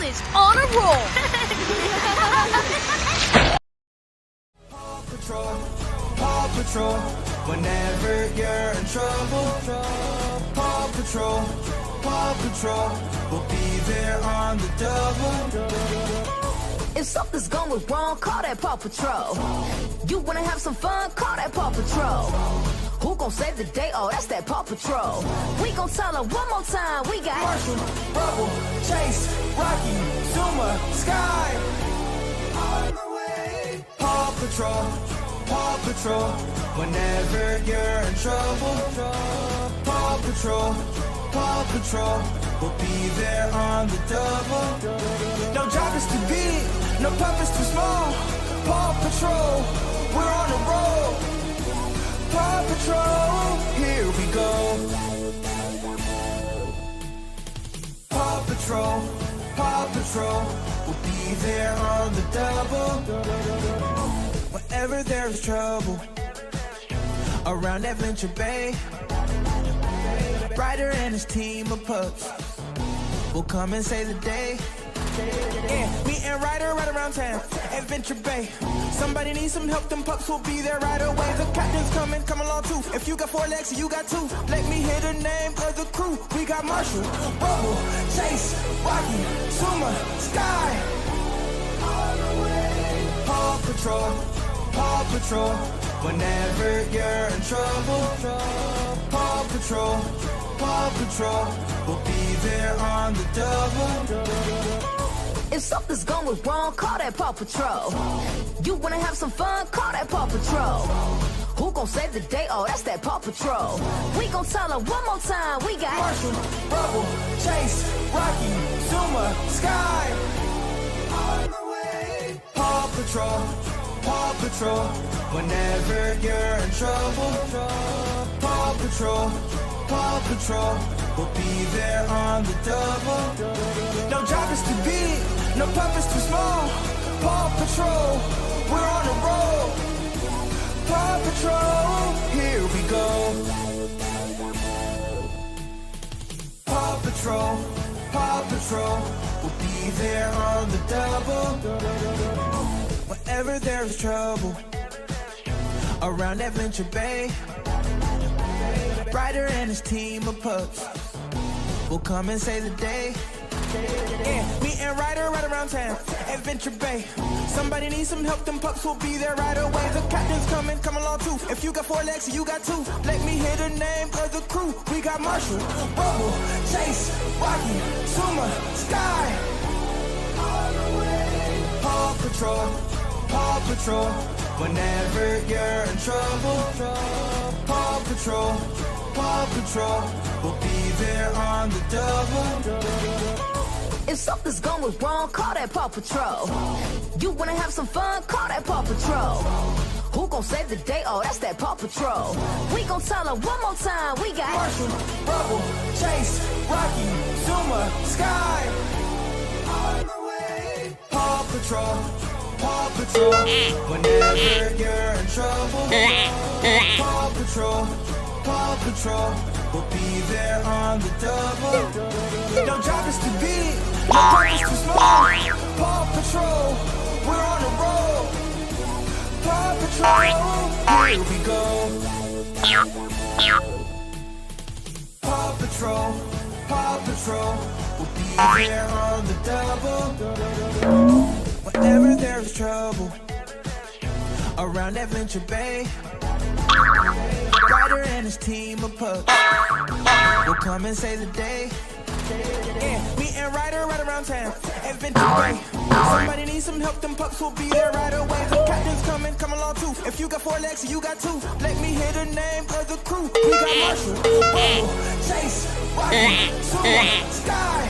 is on a roll. Paw Patrol, Paw Patrol, whenever you're in trouble. Paw Patrol, Paw Patrol, we'll be there on the double. If something's going wrong, call that Paw Patrol. You wanna have some fun, call that Paw Patrol. Who gon' save the day? Oh, that's that Paw Patrol. We gon' tell her one more time, we got Marshall, Rubble, Chase, Rocky, Zuma, Sky. On the way. Paw Patrol, Paw Patrol, whenever you're in trouble. Paw Patrol, Paw Patrol, we'll be there on the double. No job is too big, no pup is too small. Paw Patrol, we're on the road. Paw Patrol, here we go. Paw Patrol, Paw Patrol, we'll be there on the double. Whenever there's trouble around Adventure Bay, Ryder and his team of pups will come and save the day. Yeah, me and Ryder right around town, Adventure Bay. Somebody needs some help, them pups will be there right away. The captain's coming, come along too. If you got 4 legs, you got 2. Let me hear the name of the crew. We got Marshall, Rubble, Chase, Rocky, Zuma, Sky. On the way. Paw Patrol, Paw Patrol, whenever you're in trouble. Paw Patrol, Paw Patrol, we'll be there on the double. If something's going wrong, call that Paw Patrol. You wanna have some fun, call that Paw Patrol. Who gon' save the day? Oh, that's that Paw Patrol. We gon' tell her one more time, we got Marshall, Rubble, Chase, Rocky, Zuma, Sky. On the way. Paw Patrol, Paw Patrol, whenever you're in trouble. Paw Patrol, Paw Patrol, we'll be there on the double. No job is too big, no pup is too small. Paw Patrol, we're on the road. Paw Patrol, here we go. Paw Patrol, Paw Patrol, we'll be there on the double. Whenever there's trouble around Adventure Bay, Ryder and his team of pups will come and save the day. Yeah, me and Ryder right around town, Adventure Bay. Somebody needs some help, them pups will be there right away. The captain's coming, come along too. If you got 4 legs, you got 2. Let me hear the name of the crew. We got Marshall, Rubble, Chase, Rocky, Zuma, Sky. On the way. Paw Patrol, Paw Patrol, whenever you're in trouble. Paw Patrol, Paw Patrol, we'll be there on the double. If something's going wrong, call that Paw Patrol. You wanna have some fun, call that Paw Patrol. Who gon' save the day? Oh, that's that Paw Patrol. We gon' tell her one more time, we got Marshall, Rubble, Chase, Rocky, Zuma, Sky. On the way. Paw Patrol, Paw Patrol, whenever you're in trouble. Paw Patrol, Paw Patrol, we'll be there on the double. No job is too big, no pup is too small. Paw Patrol, we're on the road. Paw Patrol, here we go. Paw Patrol, Paw Patrol, we'll be there on the double. Whenever there's trouble around Adventure Bay, Ryder and his team of pups will come and save the day. Yeah, me and Ryder right around town, Adventure Bay. Somebody needs some help, them pups will be there right away. The captain's coming, come along too. If you got 4 legs, you got 2. Let me hear the name of the crew. We got Marshall, Rubble, Chase, Rocky, Zuma, Sky.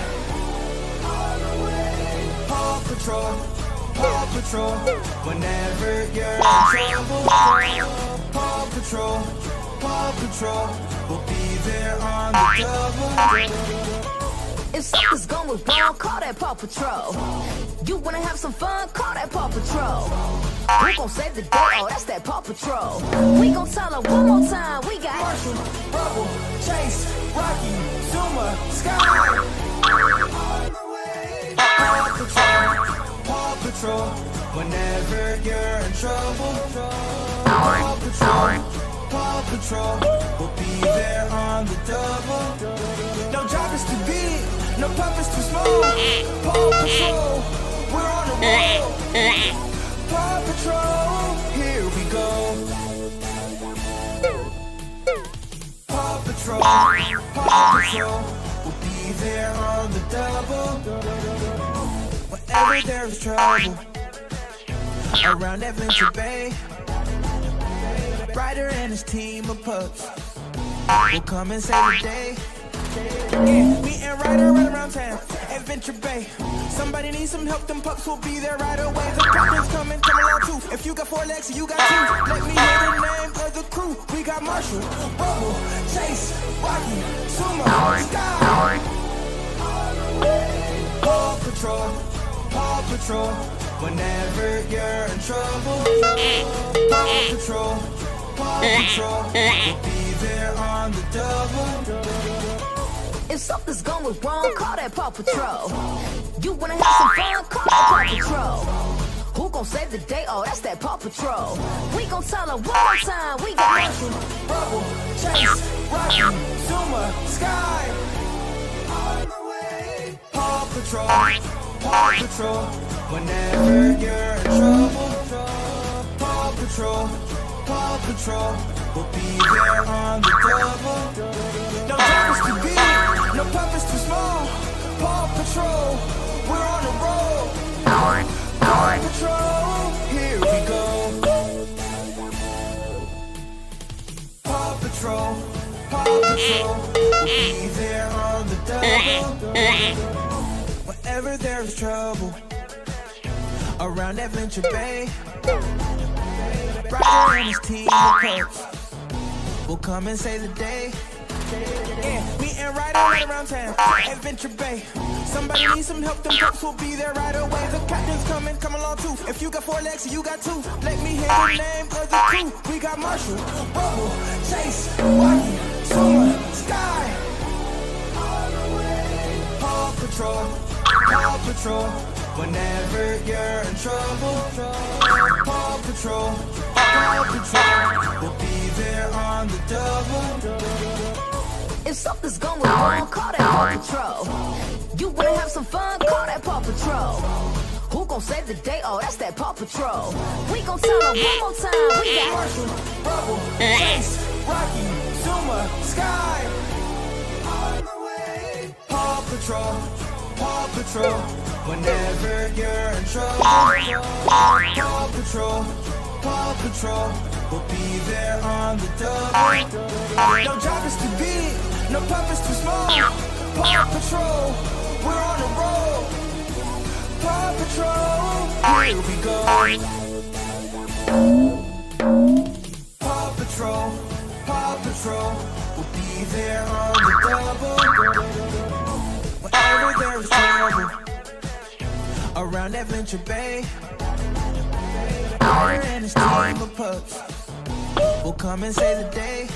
On the way. Paw Patrol, Paw Patrol, whenever you're in trouble. Paw Patrol, Paw Patrol, we'll be there on the double. If something's going wrong, call that Paw Patrol. You wanna have some fun, call that Paw Patrol. Who gon' save the day? Oh, that's that Paw Patrol. We gon' tell her one more time, we got Marshall, Rubble, Chase, Rocky, Zuma, Sky. On the way. Paw Patrol, whenever you're in trouble. Paw Patrol, Paw Patrol, we'll be there on the double. No job is too big, no pup is too small. Paw Patrol, we're on the road. Paw Patrol, here we go. Paw Patrol, Paw Patrol, we'll be there on the double. Whenever there's trouble around Adventure Bay, Ryder and his team of pups will come and save the day. Yeah, me and Ryder right around town, Adventure Bay. Somebody needs some help, them pups will be there right away. The captain's coming, come along too. If you got 4 legs, you got 2. Let me hear the name of the crew. We got Marshall, Rubble, Chase, Rocky, Sumo, Sky. Paw Patrol, Paw Patrol, whenever you're in trouble. Paw Patrol, Paw Patrol, we'll be there on the double. If something's going wrong, call that Paw Patrol. You wanna have some fun, call that Paw Patrol. Who gon' save the day? Oh, that's that Paw Patrol. We gon' tell her one more time. We got Marshall, Rubble, Chase, Rocky, Zuma, Sky. On the way. Paw Patrol, Paw Patrol, whenever you're in trouble. Paw Patrol, Paw Patrol, we'll be there on the double. No job is too big, no pup is too small. Paw Patrol, we're on the road. Paw Patrol, here we go. Paw Patrol, Paw Patrol, we'll be there on the double. Whenever there's trouble around Adventure Bay, Ryder and his team of pups will come and save the day. Yeah, me and Ryder right around town, Adventure Bay. Somebody needs some help, them pups will be there right away. The captain's coming, come along too. If you got 4 legs, you got 2. Let me hear the name of the crew. We got Marshall, Rubble, Chase, Rocky, Zuma, Sky. Paw Patrol, Paw Patrol, whenever you're in trouble. Paw Patrol, Paw Patrol, we'll be there on the double. If something's going wrong, call that Paw Patrol. You wanna have some fun, call that Paw Patrol. Who gon' save the day? Oh, that's that Paw Patrol. We gon' tell her one more time. We got Marshall, Rubble, Chase, Rocky, Zuma, Sky. On the way. Paw Patrol, Paw Patrol, whenever you're in trouble. Paw Patrol, Paw Patrol, we'll be there on the double. No job is too big, no pup is too small. Paw Patrol, we're on the road. Paw Patrol, here we go. Paw Patrol, Paw Patrol, we'll be there on the double. Whenever there's trouble around Adventure Bay, Ryder and his team of pups will come and save the day.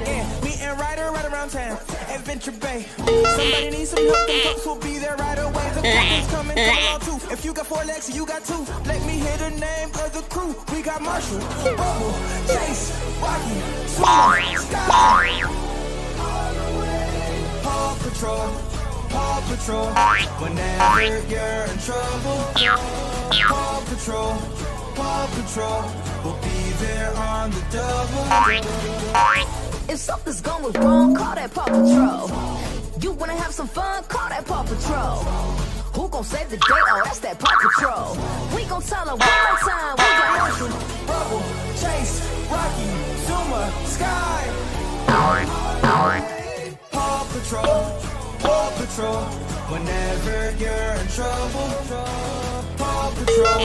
Yeah, me and Ryder right around town, Adventure Bay. Somebody needs some help, them pups will be there right away. The captain's coming, come along too. If you got 4 legs, you got 2. Let me hear the name of the crew. We got Marshall, Rubble, Chase, Rocky, Sumo, Sky. Paw Patrol, Paw Patrol, whenever you're in trouble. Paw Patrol, Paw Patrol, we'll be there on the double. If something's going wrong, call that Paw Patrol. You wanna have some fun, call that Paw Patrol. Who gon' save the day? Oh, that's that Paw Patrol. We gon' tell her one more time. We got Marshall, Rubble, Chase, Rocky, Zuma, Sky. Paw Patrol, Paw Patrol, whenever you're in trouble. Paw Patrol,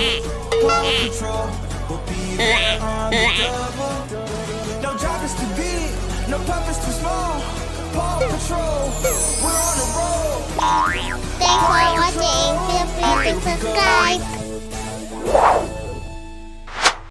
Paw Patrol, we'll be there on the double. No job is too big, no pup is too small. Paw Patrol, we're on the road. Thanks for watching. Feel free to subscribe.